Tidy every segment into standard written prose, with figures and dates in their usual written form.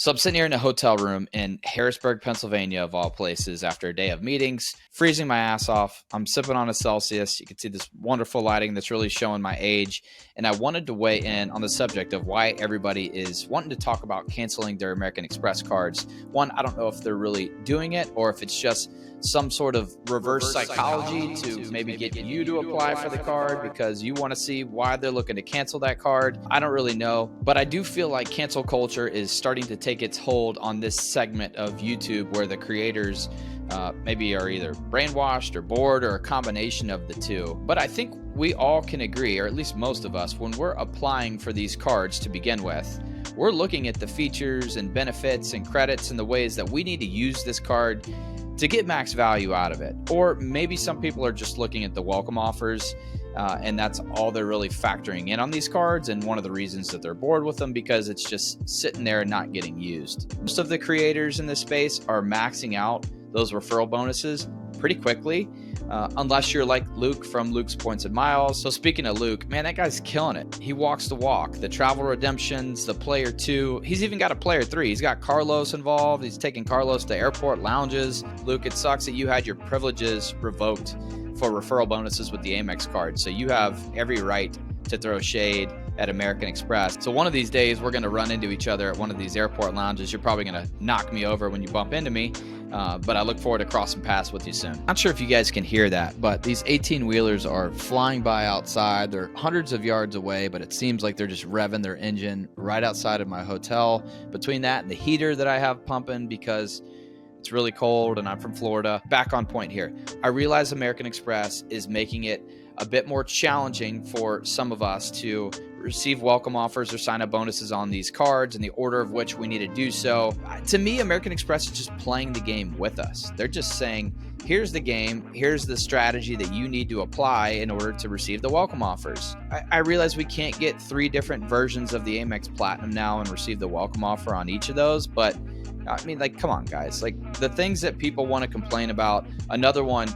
So I'm sitting here in a hotel room in Harrisburg, Pennsylvania, of all places, after a day of meetings, freezing my ass off. I'm sipping on a Celsius. You can see this wonderful lighting that's really showing my age. And I wanted to weigh in on the subject of why everybody is wanting to talk about canceling their American Express cards. One, I don't know if they're really doing it or if it's just some sort of reverse psychology to maybe get you to apply for the card because you want to see why they're looking to cancel that card. I don't really know, but I do feel like cancel culture is starting to take its hold on this segment of YouTube where the creators maybe are either brainwashed or bored or a combination of the two. But I think we all can agree, or at least most of us, when we're applying for these cards to begin with, we're looking at the features and benefits and credits and the ways that we need to use this card to get max value out of it. Or maybe some people are just looking at the welcome offers and that's all they're really factoring in on these cards, and one of the reasons that they're bored with them because it's just sitting there and not getting used. Most of the creators in this space are maxing out those referral bonuses pretty quickly, unless you're like Luke from Luke's Points and Miles. So speaking of Luke, man, that guy's killing it. He walks the walk. The travel redemptions, the player 2. He's even got a player 3. He's got Carlos involved. He's taking Carlos to airport lounges. Luke, it sucks that you had your privileges revoked for referral bonuses with the AMEX card. So you have every right to throw shade at American Express. So one of these days, we're going to run into each other at one of these airport lounges. You're probably going to knock me over when you bump into me. But I look forward to crossing paths with you soon. Not sure if you guys can hear that, but these 18-wheelers are flying by outside. They're hundreds of yards away, but it seems like they're just revving their engine right outside of my hotel. Between that and the heater that I have pumping because it's really cold and I'm from Florida. Back on point here. I realize American Express is making it a bit more challenging for some of us to receive welcome offers or sign up bonuses on these cards in the order of which we need to do so. To me, American Express is just playing the game with us. They're just saying, here's the game, here's the strategy that you need to apply in order to receive the welcome offers. I realize we can't get 3 different versions of the AMEX Platinum now and receive the welcome offer on each of those, but I mean, like, come on, guys. Like, the things that people want to complain about, another one,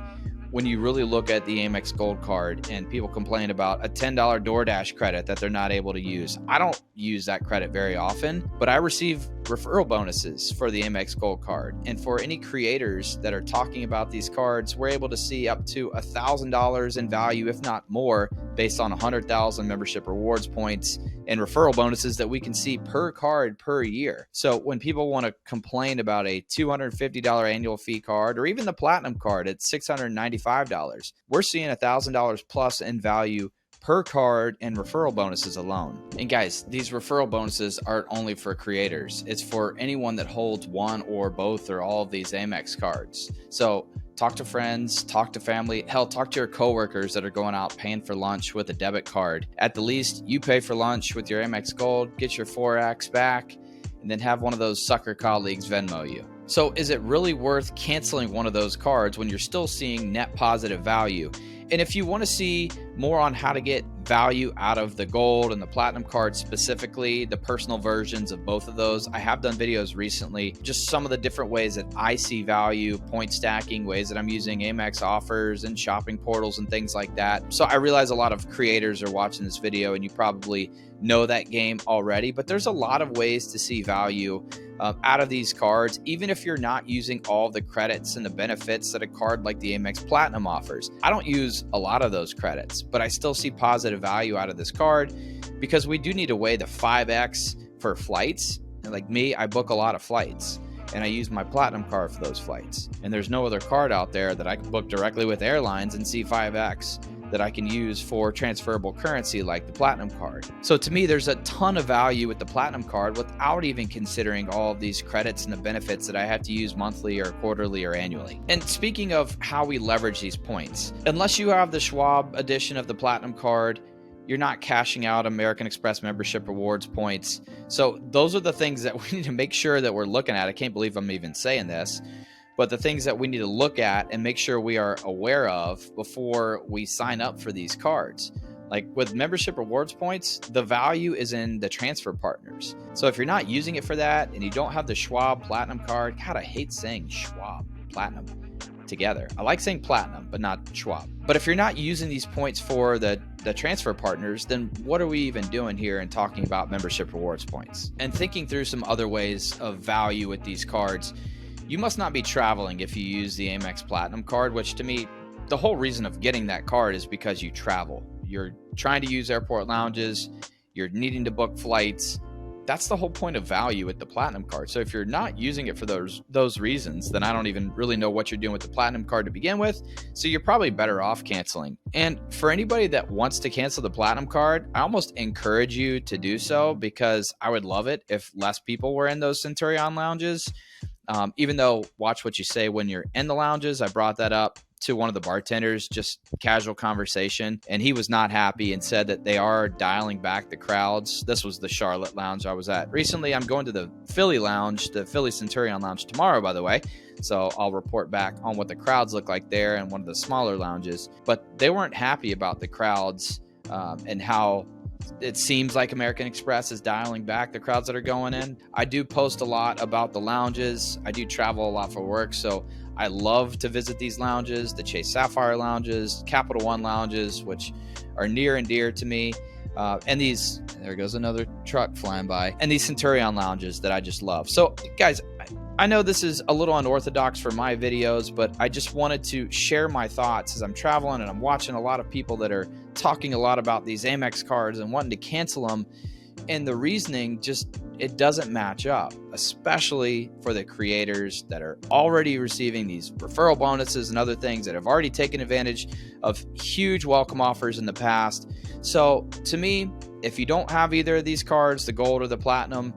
when you really look at the AMEX Gold card and people complain about a $10 DoorDash credit that they're not able to use. I don't use that credit very often, but I receive referral bonuses for the AMEX Gold card. And for any creators that are talking about these cards, we're able to see up to $1,000 in value, if not more, based on 100,000 membership rewards points and referral bonuses that we can see per card per year. So when people want to complain about a $250 annual fee card or even the Platinum card at $695, we're seeing $1,000 plus in value per card and referral bonuses alone. And guys, these referral bonuses aren't only for creators. It's for anyone that holds one or both or all of these AMEX cards. So talk to friends, talk to family, hell, talk to your coworkers that are going out paying for lunch with a debit card. At the least, you pay for lunch with your AMEX Gold, get your 4X back, and then have one of those sucker colleagues Venmo you. So is it really worth canceling one of those cards when you're still seeing net positive value? And if you want to see more on how to get value out of the Gold and the Platinum card specifically, the personal versions of both of those, I have done videos recently, just some of the different ways that I see value, point stacking, ways that I'm using AMEX offers and shopping portals and things like that. So I realize a lot of creators are watching this video and you probably know that game already, but there's a lot of ways to see value out of these cards, even if you're not using all the credits and the benefits that a card like the AMEX Platinum offers. I don't use a lot of those credits, but I still see positive value out of this card because we do need to weigh the 5X for flights. And like me, I book a lot of flights and I use my Platinum card for those flights. And there's no other card out there that I can book directly with airlines and see 5X that I can use for transferable currency like the Platinum card. So to me, there's a ton of value with the Platinum card without even considering all of these credits and the benefits that I have to use monthly or quarterly or annually. And speaking of how we leverage these points, unless you have the Schwab edition of the Platinum card, you're not cashing out American Express membership rewards points. So those are the things that we need to make sure that we're looking at. I can't believe I'm even saying this, but the things that we need to look at and make sure we are aware of before we sign up for these cards. Like with membership rewards points, the value is in the transfer partners. So if you're not using it for that and you don't have the Schwab Platinum card, God, I hate saying Schwab Platinum. together. I like saying platinum, but not Schwab. But if you're not using these points for the transfer partners, then what are we even doing here and talking about membership rewards points? And thinking through some other ways of value with these cards, you must not be traveling if you use the AMEX Platinum card, which to me, the whole reason of getting that card is because you travel. You're trying to use airport lounges, you're needing to book flights. That's the whole point of value with the Platinum card. So if you're not using it for those reasons, then I don't even really know what you're doing with the Platinum card to begin with. So you're probably better off canceling. And for anybody that wants to cancel the Platinum card, I almost encourage you to do so, because I would love it if less people were in those Centurion lounges. Even though, watch what you say when you're in the lounges. I brought that up to one of the bartenders, just casual conversation, and he was not happy and said that they are dialing back the crowds. This was the Charlotte lounge I was at recently. I'm going to the Philly lounge, the Philly Centurion lounge tomorrow, by the way. So I'll report back on what the crowds look like there in one of the smaller lounges. But they weren't happy about the crowds and how it seems like American Express is dialing back the crowds that are going in. I do post a lot about the lounges. I do travel a lot for work, so I love to visit these lounges, the Chase Sapphire lounges, Capital One lounges, which are near and dear to me. And these, there goes another truck flying by, and these Centurion lounges that I just love. So guys, I know this is a little unorthodox for my videos, but I just wanted to share my thoughts as I'm traveling and I'm watching a lot of people that are talking a lot about these Amex cards and wanting to cancel them. And the reasoning just, it doesn't match up, especially for the creators that are already receiving these referral bonuses and other things, that have already taken advantage of huge welcome offers in the past. So to me, if you don't have either of these cards, the gold or the platinum,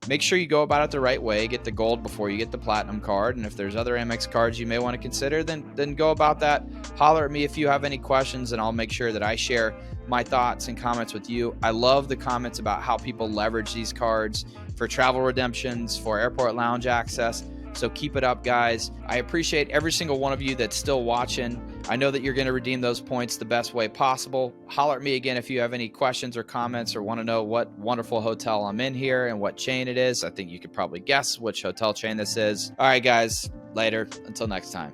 make sure you go about it the right way. Get the gold before you get the platinum card. And if there's other Amex cards you may want to consider, then go about that. Holler at me if you have any questions, and I'll make sure that I share my thoughts and comments with you. I love the comments about how people leverage these cards for travel redemptions, for airport lounge access. So keep it up, guys. I appreciate every single one of you that's still watching. I know that you're going to redeem those points the best way possible. Holler at me again if you have any questions or comments, or want to know what wonderful hotel I'm in here and what chain it is. I think you could probably guess which hotel chain this is. All right, guys, later. Until next time.